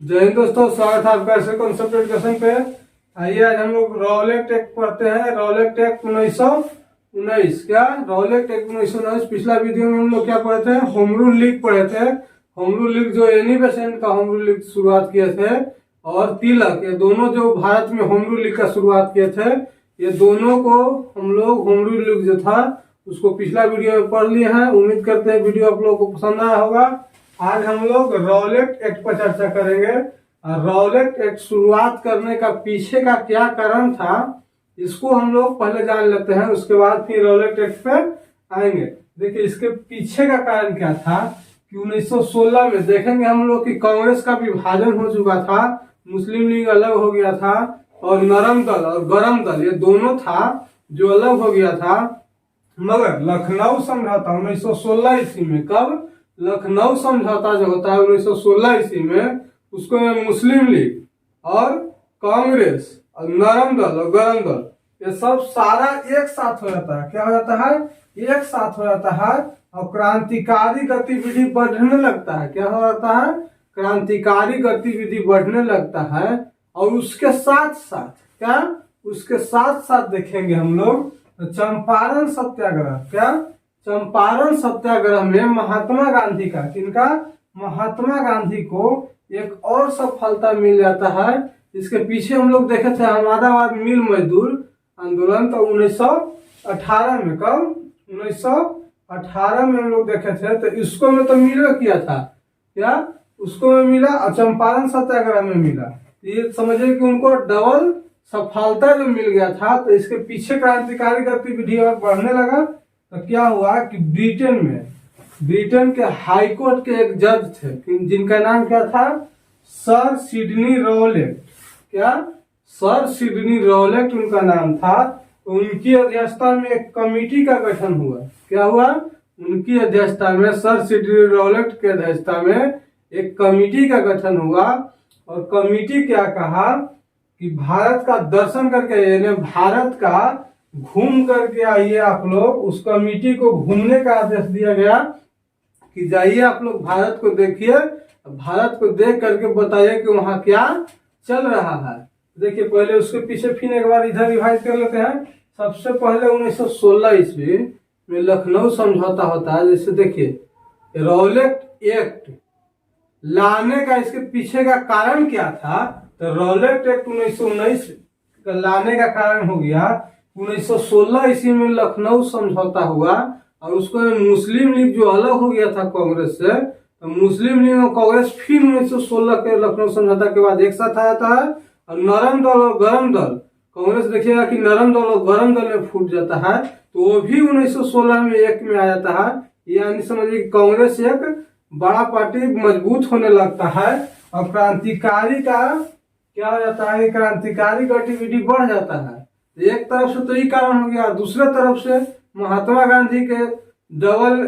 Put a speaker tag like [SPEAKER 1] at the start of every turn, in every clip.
[SPEAKER 1] जय हिंद दोस्तों, स्वागत है आपका ऐसे कॉन्सेप्ट एजुकेशन पे। आइए आज हम लोग रॉलेट एक्ट पढ़ते हैं। Rowlatt act 1919। क्या रॉलेट एक्ट 1919? पिछला वीडियो में हम लोग क्या पढ़े थे? होम रूल लीग पढ़े थे। होम रूल लीग जो एनी बेसेंट का होम रूल लीग शुरुआत किए थे और तिलक, ये दोनों जो भारत में होम रूल लीग का शुरुआत किए थे, ये दोनों को हम लोग होम रूल लीग जो था उसको पिछला वीडियो में पढ़ लिए हैं। उम्मीद करते हैं वीडियो आप लोगों को पसंद आया होगा। आज हम लोग रॉलेट एक्ट पर चर्चा करेंगे। रॉलेट एक्ट शुरुआत करने का पीछे का क्या कारण था, इसको हम लोग पहले जान लेते हैं, उसके बाद फिर रॉलेट एक्ट पे आएंगे। देखिए इसके पीछे का कारण क्या था कि 1916 में देखेंगे हम लोग कि कांग्रेस का विभाजन हो चुका था, मुस्लिम लीग अलग हो गया था और नरम दल और गरम दल ये दोनों था जो अलग हो गया था। मगर लखनऊ समझौता 1916 ईस्वी में, कब? लखनऊ समझौता जो होता है 1916 ईस्वी में, उसको मुस्लिम लीग और कांग्रेस और नरम दल और गरम दल ये सब सारा एक साथ हो जाता है। क्या हो जाता है? एक साथ हो जाता है और क्रांतिकारी गतिविधि बढ़ने लगता है। क्या हो जाता है? क्रांतिकारी गतिविधि बढ़ने लगता है। और उसके साथ साथ क्या, उसके साथ साथ देखेंगे हम लोग चंपारण सत्याग्रह। क्या? चंपारण सत्याग्रह में महात्मा गांधी का, किनका? महात्मा गांधी को एक और सफलता मिल जाता है। इसके पीछे हम लोग देखे थे अहमदाबाद मिल मजदूर आंदोलन, तो 1918 में, कब? 1918 में हम लोग देखे थे। तो इसको में तो मिला किया था, क्या? उसको में मिला और चंपारण सत्याग्रह में मिला। ये समझिए कि उनको डबल सफलता जो मिल गया था। तो इसके पीछे क्रांतिकारी गतिविधि और बढ़ने लगा। तो क्या हुआ कि ब्रिटेन के हाई कोर्ट के एक जज थे जिनका नाम क्या था? Sir Sydney Rowlatt. क्या? सर सिडनी रॉलेट उनका नाम था। तो उनकी अध्यक्षता में एक कमेटी का गठन हुआ। क्या हुआ? उनकी अध्यक्षता में, सर सिडनी रॉलेट की अध्यक्षता में एक कमेटी का गठन हुआ। और कमेटी क्या कहा कि भारत का दर्शन करके, यानी भारत का घूम करके आइए आप लोग। उस कमेटी को घूमने का आदेश दिया गया कि जाइए आप लोग भारत को देखिए, भारत को देख करके बताइए कि वहाँ क्या चल रहा है। देखिए पहले उसके पीछे फिर एक बार इधर रिवाइज कर लेते हैं। सबसे पहले 1916 ईस्वी में लखनऊ समझौता होता है। जैसे देखिए रॉलेट एक्ट लाने का, इसके पीछे का कारण क्या था? तो रॉलेट एक्ट 1919 लाने का कारण हो गया 1916 ईस्वी में लखनऊ समझौता हुआ और उसको मुस्लिम लीग जो अलग हो गया था कांग्रेस से, तो मुस्लिम लीग और कांग्रेस फिर 1916 के लखनऊ समझौता के बाद एक साथ आ जाता है। और नरम दल और गरम दल, कांग्रेस देखिएगा कि नरम दल और गरम दल में फूट जाता है, तो वो भी 1916 में एक में आ जाता है। यानी समझिए कांग्रेस एक बड़ा पार्टी मजबूत होने लगता है और क्रांतिकारी का क्या हो जाता है? क्रांतिकारी गतिविधि बढ़ जाता है। एक तरफ से तो ये कारण हो गया, दूसरे तरफ से महात्मा गांधी के डबल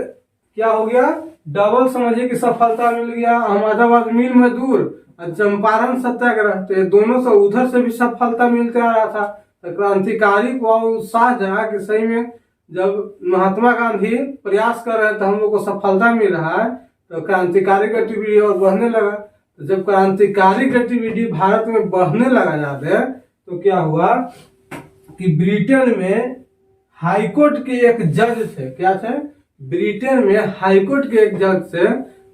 [SPEAKER 1] क्या हो गया? डबल समझिए कि सफलता मिल गया। अहमदाबाद मिल मजदूर और चंपारण सत्याग्रह, तो ये दोनों से उधर से भी सफलता मिलते आ रहा था। तो क्रांतिकारी को उत्साह जगा कि सही में जब महात्मा गांधी प्रयास कर रहे हैं तो हम लोग को सफलता मिल रहा है, तो क्रांतिकारी गतिविधि और बढ़ने लगा। तो जब क्रांतिकारी गतिविधि भारत में बढ़ने लगा जाते, तो क्या हुआ कि ब्रिटेन में हाईकोर्ट के एक जज थे। क्या थे? ब्रिटेन में हाईकोर्ट के एक जज थे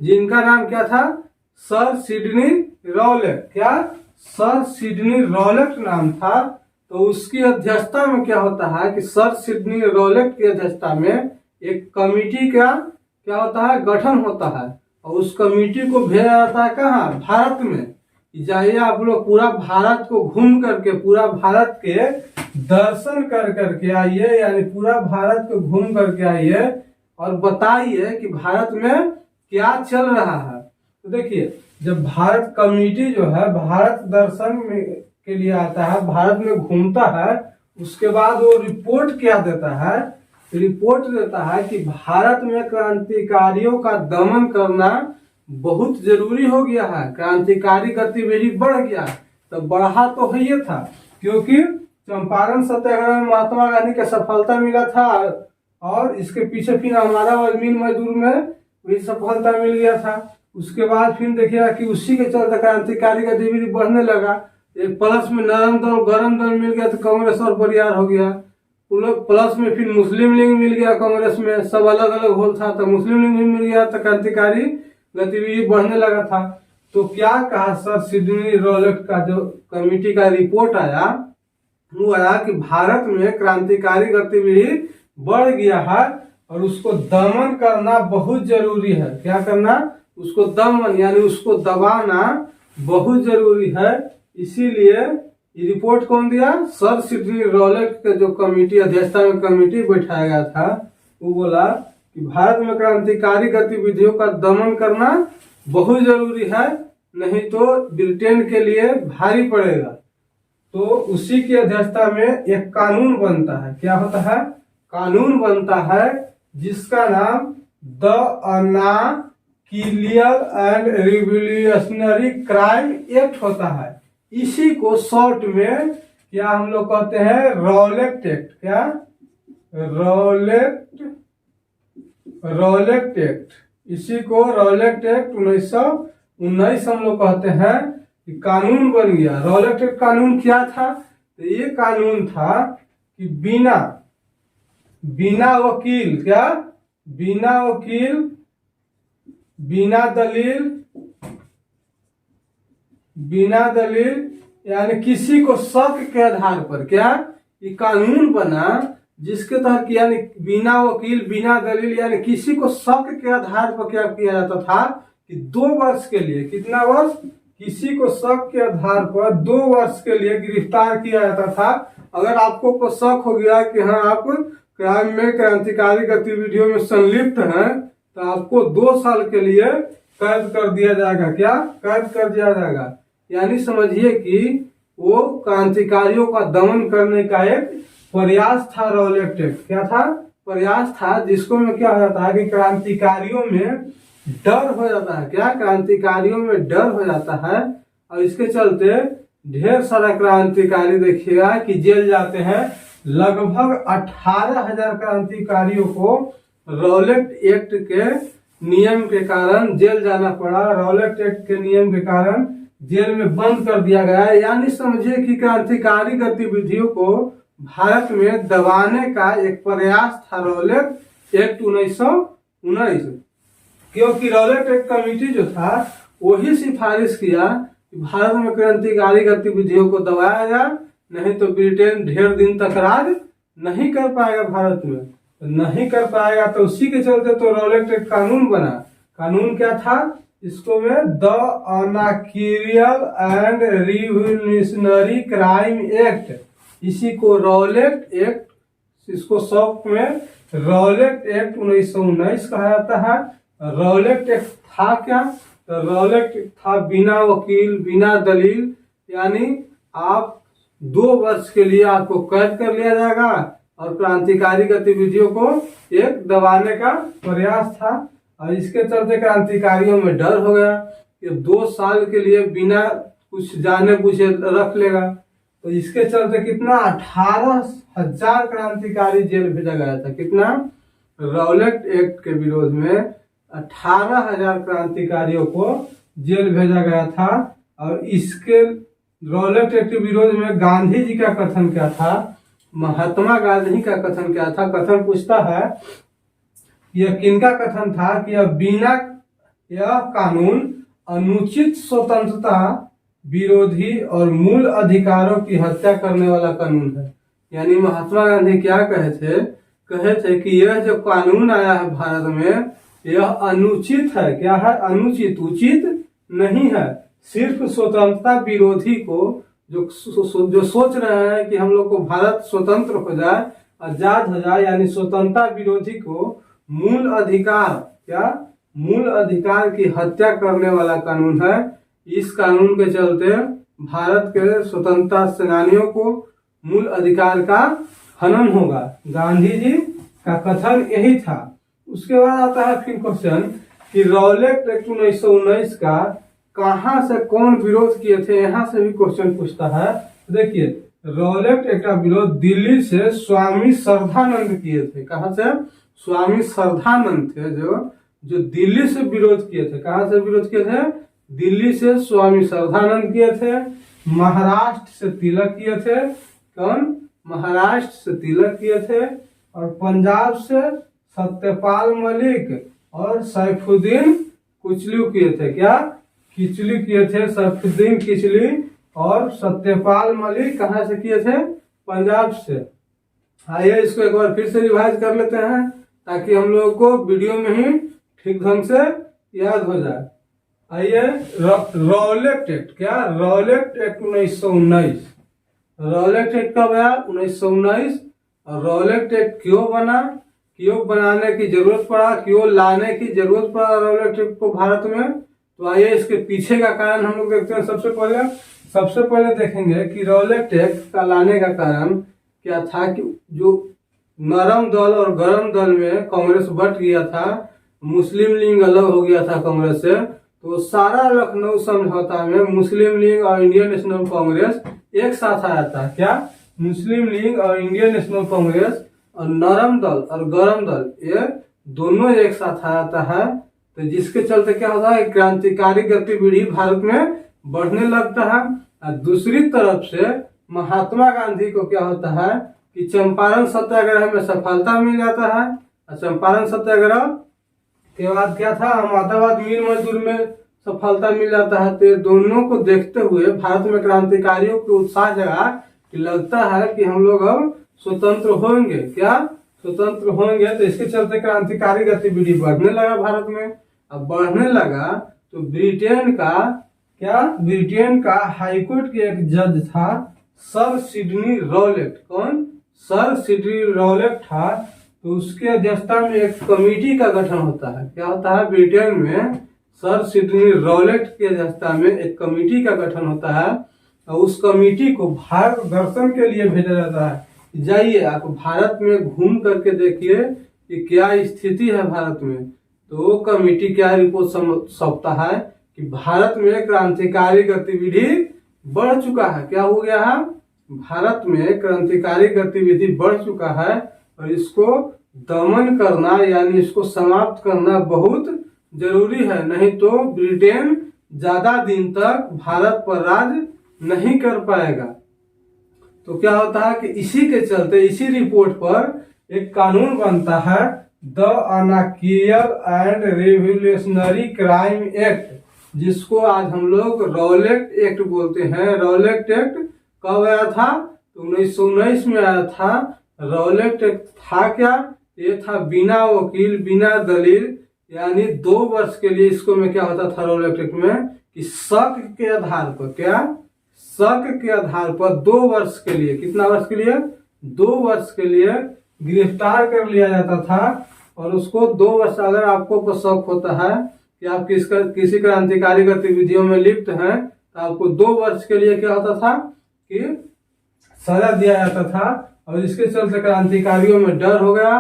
[SPEAKER 1] जिनका नाम क्या था? Sir Sydney Rowlatt. क्या? सर सिडनी रॉलेट नाम था। तो उसकी अध्यक्षता में क्या होता है कि सर सिडनी रॉलेट की अध्यक्षता में एक कमेटी का क्या होता है? गठन होता है। और उस कमेटी को भेजा जाता है कहाँ? भारत में। जाइए आप लोग पूरा भारत को घूम करके, पूरा भारत के दर्शन कर करके आइए, यानी पूरा भारत को घूम करके आइए और बताइए कि भारत में क्या चल रहा है। तो देखिए जब भारत कमेटी जो है भारत दर्शन के लिए आता है, भारत में घूमता है, उसके बाद वो रिपोर्ट क्या देता है? रिपोर्ट देता है कि भारत में क्रांतिकारियों का दमन करना बहुत जरूरी हो गया है, क्रांतिकारी गतिविधि बढ़ गया। तो बढ़ा तो है ये था क्योंकि चंपारण सत्याग्रह में महात्मा गांधी को सफलता मिला था और इसके पीछे फिर हमारा मिल मजदूर में भी सफलता मिल गया था। उसके बाद फिर देखिएगा कि उसी के चलते क्रांतिकारी गतिविधि बढ़ने लगा। एक प्लस में नरम दल गरम दल मिल गया तो कांग्रेस और बरियार हो गया। प्लस में फिर मुस्लिम लीग मिल गया कांग्रेस में, सब अलग अलग होल था तो मुस्लिम लीग भी मिल गया तो क्रांतिकारी गतिविधि बढ़ने लगा था। तो क्या कहा सर सिडनी रॉलेट का जो कमेटी का रिपोर्ट आया वो आया कि भारत में क्रांतिकारी गतिविधि बढ़ गया है और उसको दमन करना बहुत जरूरी है। क्या करना? उसको दमन यानी उसको दबाना बहुत जरूरी है। इसीलिए ये रिपोर्ट कौन दिया? सर सिडनी रॉलेट के जो कमेटी अध्यक्षता में कमेटी बैठाया गया था वो बोला कि भारत में क्रांतिकारी गतिविधियों का दमन करना बहुत जरूरी है, नहीं तो ब्रिटेन के लिए भारी पड़ेगा। तो उसी की अध्यक्षता में एक कानून बनता है। क्या होता है? कानून बनता है जिसका नाम the anarchical and revolutionary crime act होता है। इसी को शॉर्ट में क्या हम लोग कहते हैं? Rowlatt act. क्या? Rowlatt act. इसी को रॉलेट एक्ट 1919 हम लोग कहते हैं कि कानून बन गया। रॉलेट एक्ट कानून क्या था? तो ये कानून था कि बिना वकील, क्या? बिना वकील, बिना दलील यानी किसी को शक के आधार पर, क्या ये कानून बना जिसके तहत यानी बिना वकील बिना दलील यानी किसी को शक के आधार पर क्या किया जाता था कि 2 वर्ष के लिए, कितना वर्ष? किसी को शक के आधार पर 2 वर्ष के लिए गिरफ्तार किया जाता था। अगर आपको शक हो गया कि हाँ आप क्राइम में क्रांतिकारी गतिविधियों में संलिप्त हैं तो आपको 2 साल के लिए कैद कर दिया जाएगा। क्या? कैद कर दिया जाएगा। यानी समझिए कि वो क्रांतिकारियों का दमन करने का एक प्रयास था। रॉलेट एक्ट क्या था? प्रयास था जिसको में क्या हो जाता है कि क्रांतिकारियों में डर हो जाता है। क्या? क्रांतिकारियों में डर हो जाता है और इसके चलते ढेर सारा क्रांतिकारी देखिएगा कि जेल जाते हैं। लगभग 18,000 क्रांतिकारियों को रॉलेट एक्ट के नियम के कारण जेल जाना पड़ा। रॉलेट एक्ट के नियम के कारण जेल में बंद कर दिया गया। यानी समझिए कि क्रांतिकारी गतिविधियों को भारत में दबाने का एक प्रयास था रॉलेट एक्ट 1919। क्योंकि रॉलेट एक्ट कमेटी जो था वही सिफारिश किया कि भारत में क्रांतिकारी गतिविधियों को दबाया जाए, नहीं तो ब्रिटेन ढेर दिन तक राज नहीं कर पाएगा भारत में। नहीं कर पाएगा तो उसी के चलते तो रॉलेट एक्ट कानून बना। कानून क्या था? इसको में the anarchical and revolutionary crime act, इसी को रॉलेट एक्ट, इसको शॉर्ट में रॉलेट एक्ट 1919 कहा जाता है। रॉलेट एक्ट था क्या? तो रॉलेट एक्ट था बिना वकील बिना दलील यानी आप 2 वर्ष के लिए आपको कैद कर लिया जाएगा और क्रांतिकारी गतिविधियों को एक दबाने का प्रयास था। और इसके चलते क्रांतिकारियों में डर हो गया कि 2 साल के लिए बिना कुछ जाने पूछे रख लेगा। तो इसके चलते कितना 18,000 क्रांतिकारी जेल भेजा गया था। कितना? रॉलेट एक्ट के विरोध में 18,000 क्रांतिकारियों को जेल भेजा गया था। और इसके रॉलेट एक्ट के विरोध में गांधी जी का कथन क्या था? महात्मा गांधी का कथन क्या था? कथन पूछता है यह किनका कथन था कि यह कानून अनुचित स्वतंत्रता विरोधी और मूल अधिकारों की हत्या करने वाला कानून है। यानी महात्मा गांधी क्या कहे थे कि यह जो कानून आया है भारत में यह अनुचित है। क्या है? अनुचित, उचित नहीं है। सिर्फ स्वतंत्रता विरोधी को जो सोच रहे हैं कि हम लोग को भारत स्वतंत्र हो जाए, आजाद हो जाए, यानी स्वतंत्रता विरोधी को मूल अधिकार, क्या मूल अधिकार की हत्या करने वाला कानून है। इस कानून के चलते भारत के स्वतंत्रता सेनानियों को मूल अधिकार का हनन होगा। गांधी जी का कथन यही था। उसके बाद आता है फिर क्वेश्चन कि रॉलेट एक्ट 1919 का कहां से कौन विरोध किए थे, यहां से भी क्वेश्चन पूछता है। देखिए रॉलेट एक्ट का विरोध दिल्ली से स्वामी श्रद्धानंद किए थे। कहां से? स्वामी श्रद्धानंद थे जो जो दिल्ली से विरोध किए थे, कहां से विरोध किए थे? दिल्ली से स्वामी श्रद्धानंद किए थे, महाराष्ट्र से तिलक किए थे। कौन? महाराष्ट्र से तिलक किए थे, और पंजाब से सत्यपाल मलिक और सैफुद्दीन कुचलू किए थे। क्या? किचलू किए थे, सैफुद्दीन किचली और सत्यपाल मलिक कहाँ से किए थे? पंजाब से। आइए इसको एक बार फिर से रिवाइज कर लेते हैं ताकि हम लोगों को वीडियो में ही ठीक ढंग से याद हो जाए। आइए, रॉलेट एक्ट। क्या? Rowlatt act 1919। रॉलेट एक्ट कब आया? 1919। और रॉलेट एक्ट क्यों बना, क्यों बनाने की जरूरत पड़ा, क्यों लाने की जरूरत पड़ा रॉलेट एक्ट को भारत में? तो आइए इसके पीछे का कारण हम लोग देखते हैं। सबसे पहले देखेंगे कि रॉलेट एक्ट का लाने का कारण क्या था कि जो नरम दल और गरम दल में कांग्रेस बट गया था, मुस्लिम लीग अलग हो गया था कांग्रेस से, तो सारा लखनऊ समझौता में मुस्लिम लीग और इंडियन नेशनल कांग्रेस एक साथ आया था। क्या? मुस्लिम लीग और इंडियन नेशनल कांग्रेस और नरम दल और गरम दल ये दोनों एक साथ आता है। तो जिसके चलते क्या होता है? क्रांतिकारी गतिविधि भारत में बढ़ने लगता है। और दूसरी तरफ से महात्मा गांधी को क्या होता है कि चंपारण सत्याग्रह में सफलता मिल जाता है। और चंपारण सत्याग्रह के बाद क्या था? अहमदाबाद मिल मजदूर में सफलता मिल जाता है। तो दोनों को देखते हुए भारत में क्रांतिकारियों को उत्साह जगा कि लगता है कि हम लोग अब स्वतंत्र होंगे। क्या? स्वतंत्र होंगे। तो इसके चलते क्रांतिकारी गतिविधि बढ़ने लगा भारत में। अब बढ़ने लगा तो ब्रिटेन का हाईकोर्ट के एक जज था सर सिडनी रॉलेट। कौन? सर सिडनी रॉलेट था। तो उसके अध्यक्षता में एक कमेटी का गठन होता है। क्या होता है? ब्रिटेन में सर सिडनी रॉलेट की अध्यक्षता में एक कमेटी का गठन होता है, और उस कमेटी को भारत दर्शन के लिए भेजा जाता है। जाइए आप भारत में घूम करके देखिए कि क्या स्थिति है भारत में। तो वो कमेटी क्या रिपोर्ट सौंपता है कि भारत में क्रांतिकारी गतिविधि बढ़ चुका है। क्या हो गया है? भारत में क्रांतिकारी गतिविधि बढ़ चुका है, और इसको दमन करना यानी इसको समाप्त करना बहुत जरूरी है, नहीं तो ब्रिटेन ज्यादा दिन तक भारत पर राज नहीं कर पाएगा। तो क्या होता है कि इसी के चलते इसी रिपोर्ट पर एक कानून बनता है, the anarchical and revolutionary crime act, जिसको आज हम लोग रॉलेट एक्ट बोलते हैं। रॉलेट एक्ट कब आया था? 1919 में आया था। रॉलेट एक्ट था क्या? ये था बिना वकील बिना दलील यानी 2 वर्ष के लिए। इसको में क्या होता था रॉलेट एक्ट में कि शक के आधार पर, क्या? शक के आधार पर 2 वर्ष के लिए, कितना वर्ष के लिए? 2 वर्ष के लिए गिरफ्तार कर लिया जाता था। और उसको 2 वर्ष, अगर आपको शक होता है कि आप किसी क्रांतिकारी गतिविधियों में लिप्त हैं, तो आपको 2 वर्ष के लिए क्या होता था कि सजा दिया जाता था। और इसके चलते क्रांतिकारियों में डर हो गया,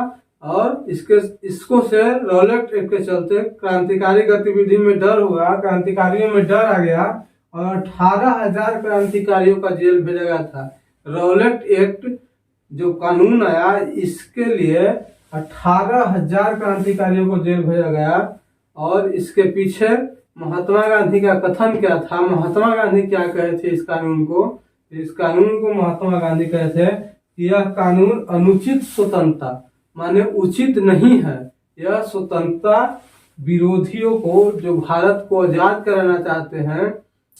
[SPEAKER 1] और इसको से रॉलेट एक्ट के चलते क्रांतिकारी गतिविधि में डर हुआ, क्रांतिकारियों में डर आ गया, और 18,000 क्रांतिकारियों का जेल भेजा गया था। रॉलेट एक्ट जो कानून आया, इसके लिए 18,000 क्रांतिकारियों को जेल भेजा गया। और इसके पीछे महात्मा गांधी का कथन क्या था? महात्मा गांधी क्या कहे थे इस कानून को? इस कानून को महात्मा गांधी कहे थे कि यह कानून अनुचित स्वतंत्रता माने उचित नहीं है। यह स्वतंत्रता विरोधियों को, जो भारत को आजाद कराना चाहते हैं,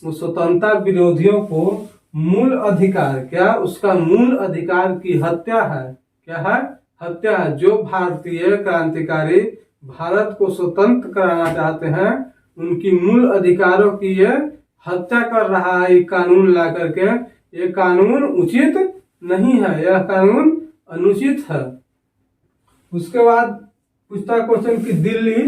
[SPEAKER 1] उस स्वतंत्रता विरोधियों को मूल अधिकार, क्या? उसका मूल अधिकार की हत्या है। क्या है? हत्या है। जो भारतीय क्रांतिकारी भारत को स्वतंत्र कराना चाहते हैं, उनकी मूल अधिकारों की ये हत्या कर रहा है। ये कानून ला करके, ये कानून उचित नहीं है, यह कानून अनुचित है। उसके बाद पूछता क्वेश्चन कि दिल्ली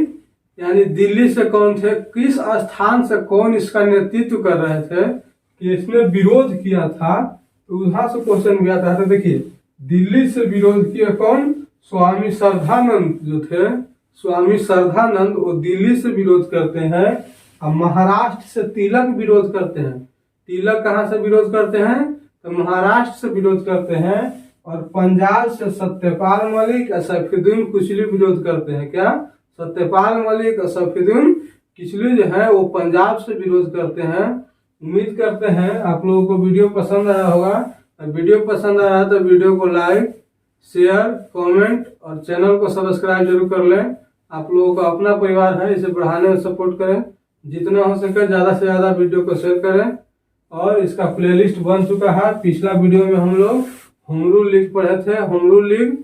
[SPEAKER 1] यानी दिल्ली से कौन थे, किस स्थान से कौन इसका नेतृत्व कर रहे थे कि इसने विरोध किया था? तो वहां से क्वेश्चन भी आता है। तो देखिए, दिल्ली से विरोध किया कौन? स्वामी श्रद्धानंद जो थे, स्वामी श्रद्धानंद, वो दिल्ली से विरोध करते हैं। अब महाराष्ट्र से तिलक विरोध करते हैं। तिलक कहाँ से विरोध करते हैं? तो महाराष्ट्र से विरोध करते हैं। और पंजाब से सत्यपाल मलिक और सैफुद्दीन कुचली विरोध करते हैं। क्या? सत्यपाल मलिक और सफीउद्दीन किचलू जो है वो पंजाब से विरोध करते हैं। उम्मीद करते हैं आप लोगों को वीडियो पसंद आया होगा। वीडियो पसंद आया तो वीडियो को लाइक, शेयर, कमेंट और चैनल को सब्सक्राइब जरूर कर लें। आप लोगों का अपना परिवार है, इसे बढ़ाने में सपोर्ट करें। जितना हो सके ज़्यादा से ज़्यादा वीडियो को शेयर करें। और इसका प्लेलिस्ट बन चुका है। पिछला वीडियो में हम लोग होम रूल लीग पढ़े थे, होम रूल लीग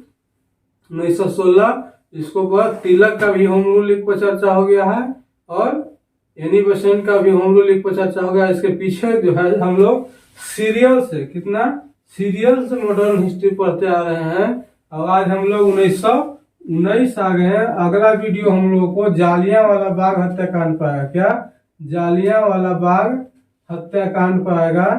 [SPEAKER 1] 1916। इसको बाद तिलक का भी होम रूल लीग पर चर्चा हो गया है और एनी बेसेंट का भी होम रूल लीग पर चर्चा हो गया। इसके पीछे जो है हम लोग सीरियल से मॉडर्न हिस्ट्री पढ़ते आ रहे हैं। और आज हम लोग 1919 आ गए हैं। अगला वीडियो हम लोग को जालियांवाला बाग हत्याकांड पर आएगा। क्या जालियांवाला बाग हत्याकांड पर आएगा।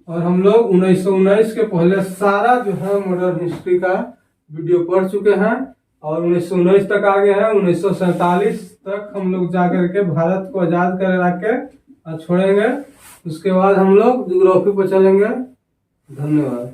[SPEAKER 1] और हम लोग 1919 के पहले सारा जो है मॉडर्न हिस्ट्री का वीडियो पढ़ चुके हैं और 1919 तक आ गए हैं। 1947 तक हम लोग जाकर के भारत को आजाद कर छोड़ेंगे। उसके बाद हम लोग ज्योग्राफी पर चलेंगे। धन्यवाद।